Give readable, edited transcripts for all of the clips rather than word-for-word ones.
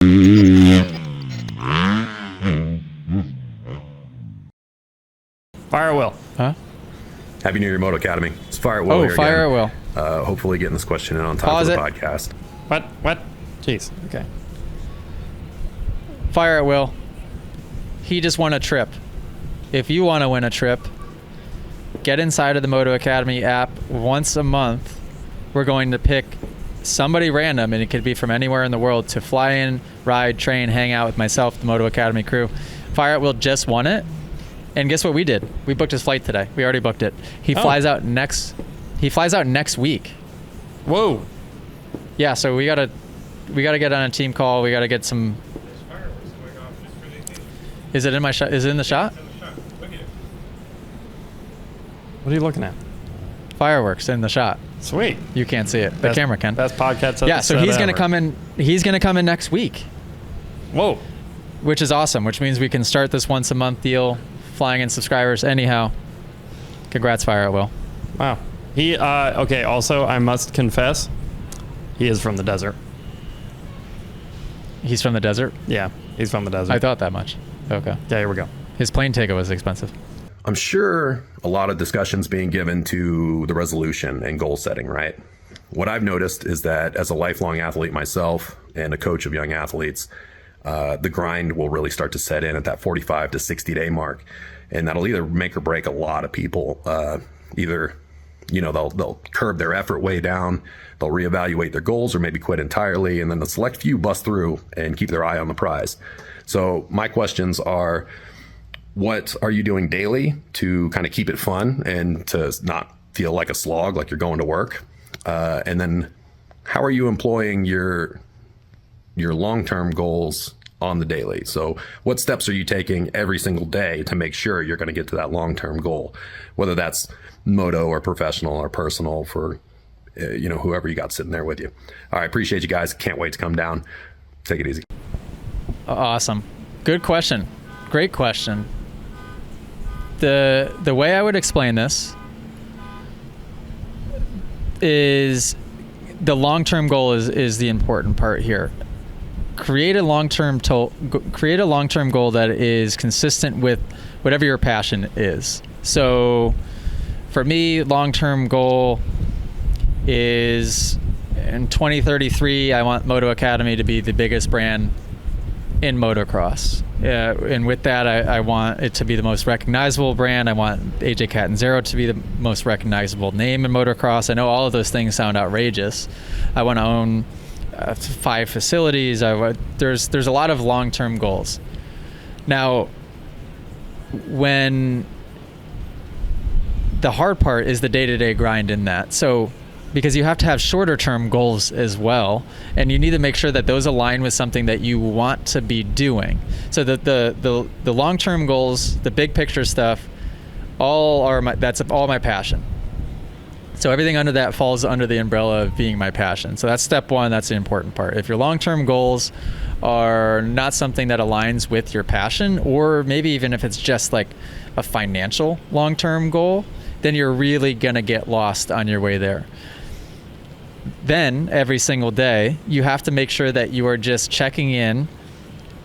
Fire at Will. Huh? Happy New Year, Moto Academy. It's Fire at Will here Fire again. at Will. Hopefully getting this question in on time Pause for the it. podcast. What? Jeez. Okay. Fire at Will. He just won a trip. If you want to win a trip, get inside of the Moto Academy app once a month. We're going to pick somebody random, and it could be from anywhere in the world, to fly in, ride, train, hang out with myself, the Moto Academy crew. Fire at Will just won it. And guess what we did? We booked his flight today. We already booked it. He flies out next week. Whoa. Yeah, so we gotta get on a team call. We gotta get some. Is it in my shot? Is it in the shot? What are you looking at? Fireworks in the shot. Sweet. You can't see it. The camera can. Best podcast. Yeah, so he's gonna ever. come in. He's gonna come in next week, Whoa. which is awesome. Which means we can start this once a month deal, flying in subscribers. Anyhow, congrats, Fire at Will. Wow. He. Okay. Also, I must confess, he is from the desert. He's from the desert. Yeah, he's from the desert. I thought that much. Okay. Yeah, here we go. His plane ticket was expensive. I'm sure a lot of discussions being given to the resolution and goal setting, right? What I've noticed is that as a lifelong athlete myself and a coach of young athletes, the grind will really start to set in at that 45 to 60 day mark. And that'll either make or break a lot of people. Either, they'll curb their effort way down, they'll reevaluate their goals, or maybe quit entirely. And then the select few bust through and keep their eye on the prize. So my questions are, what are you doing daily to kind of keep it fun and to not feel like a slog, like you're going to work? And then how are you employing your long-term goals on the daily? So what steps are you taking every single day to make sure you're going to get to that long-term goal, whether that's moto or professional or personal for, whoever you got sitting there with you. All right. Appreciate you guys. Can't wait to come down. Take it easy. Awesome. Good question. Great question. The way I would explain this is the long-term goal is the important part here. Create a long-term goal that is consistent with whatever your passion is. So for me, long-term goal is in 2033, I want Moto Academy to be the biggest brand in motocross. And with that, I want it to be the most recognizable brand. I want AJ Cat and Zero to be the most recognizable name in motocross. I know all of those things sound outrageous. I want to own 5 facilities. There's a lot of long-term goals. Now, when the hard part is the day-to-day grind in that. So, because you have to have shorter term goals as well, and you need to make sure that those align with something that you want to be doing. So the long term goals, the big picture stuff, that's all my passion. So everything under that falls under the umbrella of being my passion. So that's step one. That's the important part. If your long term goals are not something that aligns with your passion, or maybe even if it's just like a financial long term goal, then you're really gonna get lost on your way there. Then every single day, you have to make sure that you are just checking in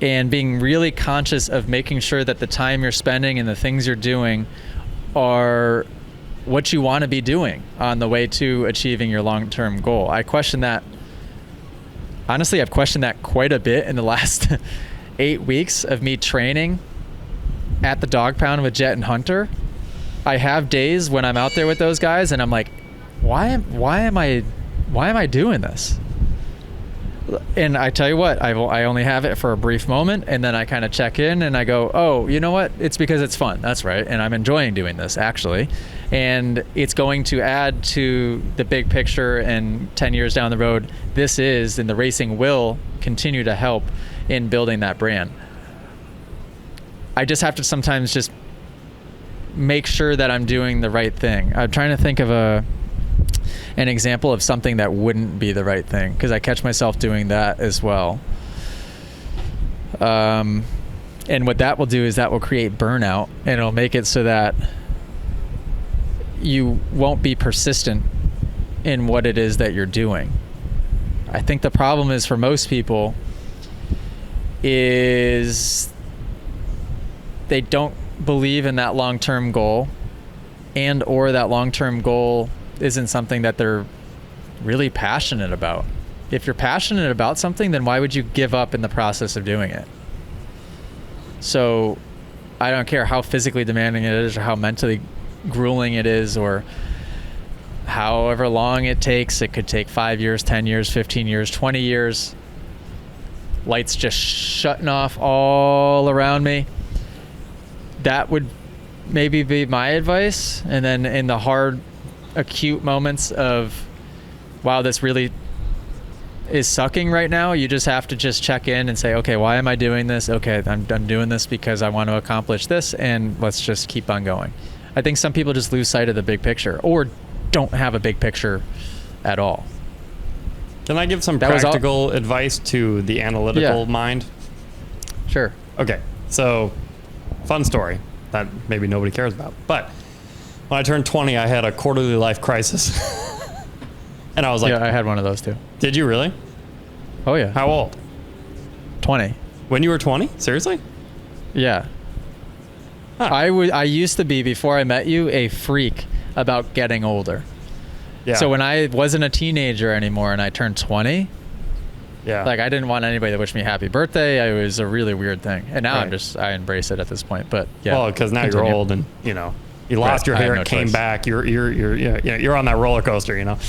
and being really conscious of making sure that the time you're spending and the things you're doing are what you want to be doing on the way to achieving your long-term goal. I question that. Honestly, I've questioned that quite a bit in the last 8 weeks of me training at the dog pound with Jet and Hunter. I have days when I'm out there with those guys and I'm like, why am I doing this? And I tell you what, I only have it for a brief moment, and then I kind of check in and I go, oh, you know what? It's because it's fun. That's right. And I'm enjoying doing this, actually. And it's going to add to the big picture, and 10 years down the road, and the racing will continue to help in building that brand. I just have to sometimes just make sure that I'm doing the right thing. I'm trying to think of an example of something that wouldn't be the right thing, because I catch myself doing that as well. And what that will do is that will create burnout, and it'll make it so that you won't be persistent in what it is that you're doing. I think the problem is, for most people, is they don't believe in that long-term goal, and or that long-term goal isn't something that they're really passionate about. If you're passionate about something, then why would you give up in the process of doing it? So I don't care how physically demanding it is or how mentally grueling it is or however long it takes. It could take 5 years, 10 years, 15 years, 20 years. Lights just shutting off all around me. That would maybe be my advice. And then in the hard, acute moments of, wow, this really is sucking right now, you just have to just check in and say, okay, why am I doing this? Okay, I'm doing this because I want to accomplish this, and let's just keep on going. I think some people just lose sight of the big picture or don't have a big picture at all. Can I give some practical advice to the analytical mind? Sure. Okay, so fun story that maybe nobody cares about. But when I turned 20, I had a quarterly life crisis. And I was like... Yeah, I had one of those too. Did you really? Oh, yeah. How old? 20. When you were 20? Seriously? Yeah. Huh. I used to be, before I met you, a freak about getting older. Yeah. So when I wasn't a teenager anymore and I turned 20, like I didn't want anybody to wish me happy birthday. It was a really weird thing. And now I embrace it at this point. But yeah. Well, because now you're old and, you know, you lost your hair, it came back. You're on that roller coaster, you know.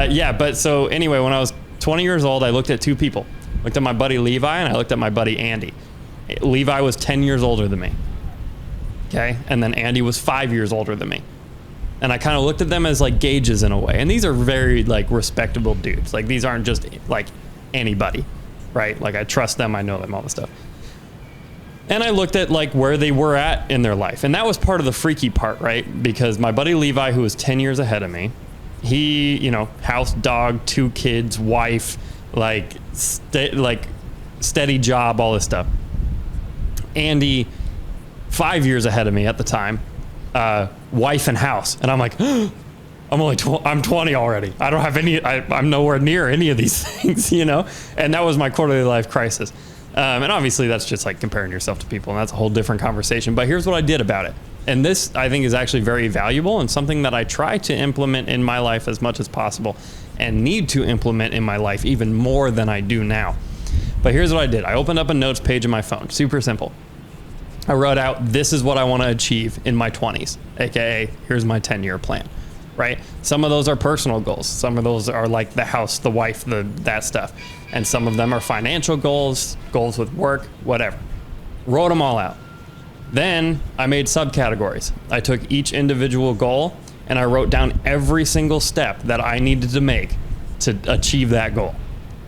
Yeah, but so anyway, when I was 20 years old, I looked at two people. Looked at my buddy Levi and I looked at my buddy Andy. Levi was 10 years older than me. Okay, and then Andy was 5 years older than me. And I kind of looked at them as like gauges in a way. And these are very like respectable dudes. Like these aren't just like anybody, right? Like I trust them, I know them, all this stuff. And I looked at like where they were at in their life. And that was part of the freaky part, right? Because my buddy Levi, who was 10 years ahead of me, he, you know, house, dog, 2 kids, wife, like steady job, all this stuff. Andy, 5 years ahead of me at the time, wife and house. And I'm like, I'm 20 already. I don't have any, I'm nowhere near any of these things, you know? And that was my quarterly life crisis. And obviously that's just like comparing yourself to people, and that's a whole different conversation. But here's what I did about it. And this, I think, is actually very valuable and something that I try to implement in my life as much as possible and need to implement in my life even more than I do now. But here's what I did. I opened up a notes page in my phone. Super simple. I wrote out, this is what I want to achieve in my 20s, aka here's my 10-year plan, right? Some of those are personal goals. Some of those are like the house, the wife, that stuff. And some of them are financial goals, goals with work, whatever. Wrote them all out. Then I made subcategories. I took each individual goal and I wrote down every single step that I needed to make to achieve that goal.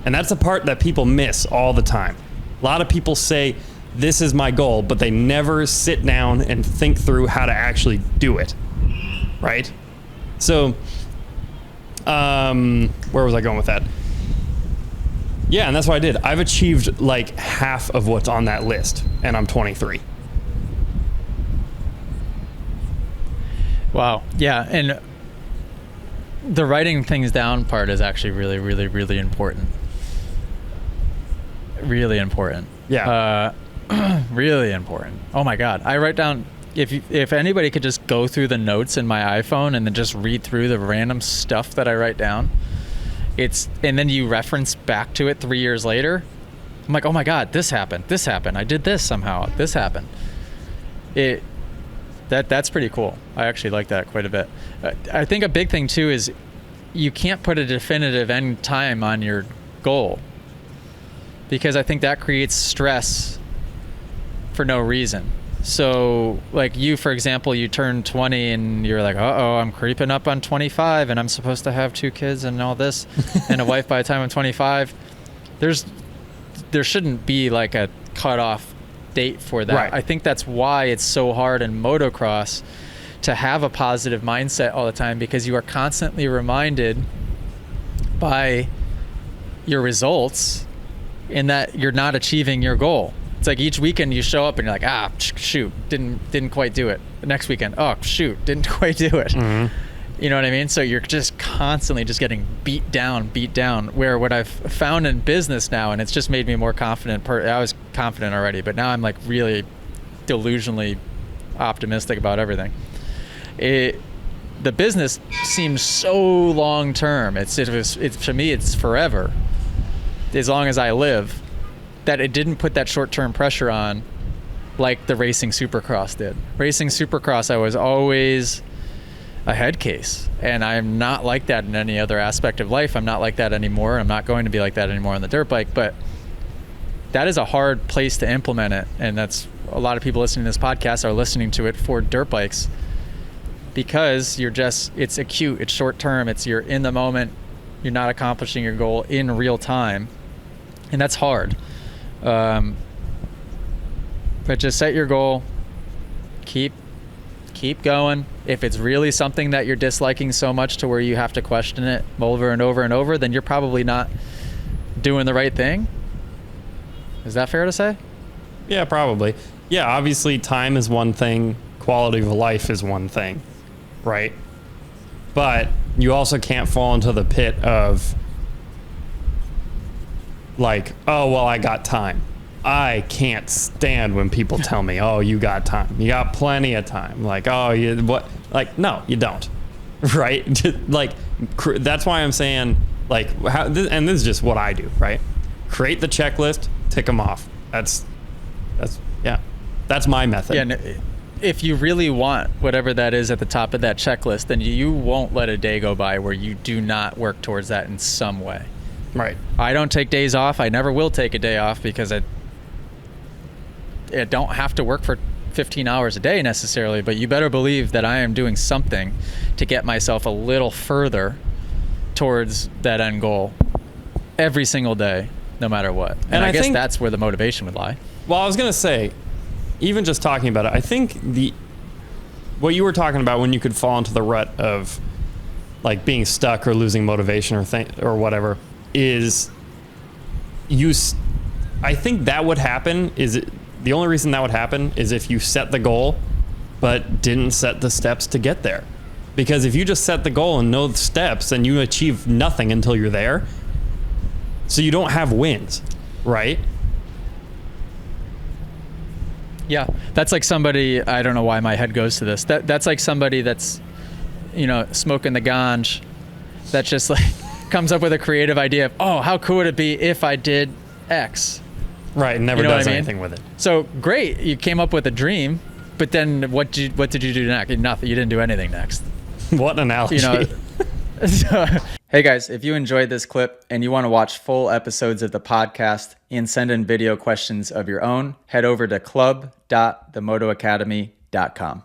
And that's the part that people miss all the time. A lot of people say, this is my goal, but they never sit down and think through how to actually do it, right? So, where was I going with that? Yeah, and that's what I did. I've achieved like half of what's on that list, and I'm 23. Wow. Yeah, and the writing things down part is actually really, really, really important. Really important. Yeah. Really important. Oh my God. I write down, if anybody could just go through the notes in my iPhone and then just read through the random stuff that I write down, and then you reference back to it 3 years later, I'm like, oh my God, this happened, I did this somehow, this happened. That's pretty cool. I actually like that quite a bit. I think a big thing too is you can't put a definitive end time on your goal, because I think that creates stress for no reason. So like you, for example, you turn 20 and you're like, I'm creeping up on 25 and I'm supposed to have 2 kids and all this and a wife by the time I'm 25. There shouldn't be like a cutoff date for that. Right. I think that's why it's so hard in motocross to have a positive mindset all the time, because you are constantly reminded by your results in that you're not achieving your goal. It's like each weekend you show up and you're like, shoot, didn't quite do it. The next weekend, oh shoot, didn't quite do it. Mm-hmm. You know what I mean? So you're just constantly just getting beat down. Where what I've found in business now, and it's just made me more confident. I was confident already, but now I'm like really delusionally optimistic about everything. The business seems so long term. It's to me, it's forever, as long as I live, that it didn't put that short term pressure on like the racing Supercross did. Racing Supercross, I was always a head case, and I'm not like that in any other aspect of life. I'm not like that anymore. I'm not going to be like that anymore on the dirt bike, but that is a hard place to implement it. And that's a lot of people listening to this podcast are listening to it for dirt bikes, because it's acute, it's short term, you're in the moment, you're not accomplishing your goal in real time. And that's hard. But just set your goal, keep going. If it's really something that you're disliking so much to where you have to question it over and over and over, then you're probably not doing the right thing. Is that fair to say? Yeah, probably. Yeah, obviously time is one thing, quality of life is one thing, right? But you also can't fall into the pit of like, oh, well, I got time. I can't stand when people tell me, oh, you got time. You got plenty of time. Like, oh, what? Like, no, you don't. Right? Like, that's why I'm saying, like, and this is just what I do, right? Create the checklist, tick them off. That's my method. Yeah, and if you really want whatever that is at the top of that checklist, then you won't let a day go by where you do not work towards that in some way. Right. I don't take days off. I never will take a day off, because I don't have to work for 15 hours a day necessarily, but you better believe that I am doing something to get myself a little further towards that end goal every single day, no matter what. And I guess that's where the motivation would lie. Well, I was going to say, even just talking about it, I think what you were talking about when you could fall into the rut of like being stuck or losing motivation or whatever is I think that would happen the only reason that would happen is if you set the goal but didn't set the steps to get there. Because if you just set the goal and know the steps, then you achieve nothing until you're there. So you don't have wins, right? Yeah, that's like somebody, I don't know why my head goes to this. That's like somebody that's, smoking the ganj, that just like comes up with a creative idea of, oh, how cool would it be if I did X? Right, and never does anything with it. So great, you came up with a dream, but then what did you do next? Nothing. You didn't do anything next. What an analogy. Hey guys, if you enjoyed this clip and you want to watch full episodes of the podcast and send in video questions of your own, head over to club.themotoacademy.com.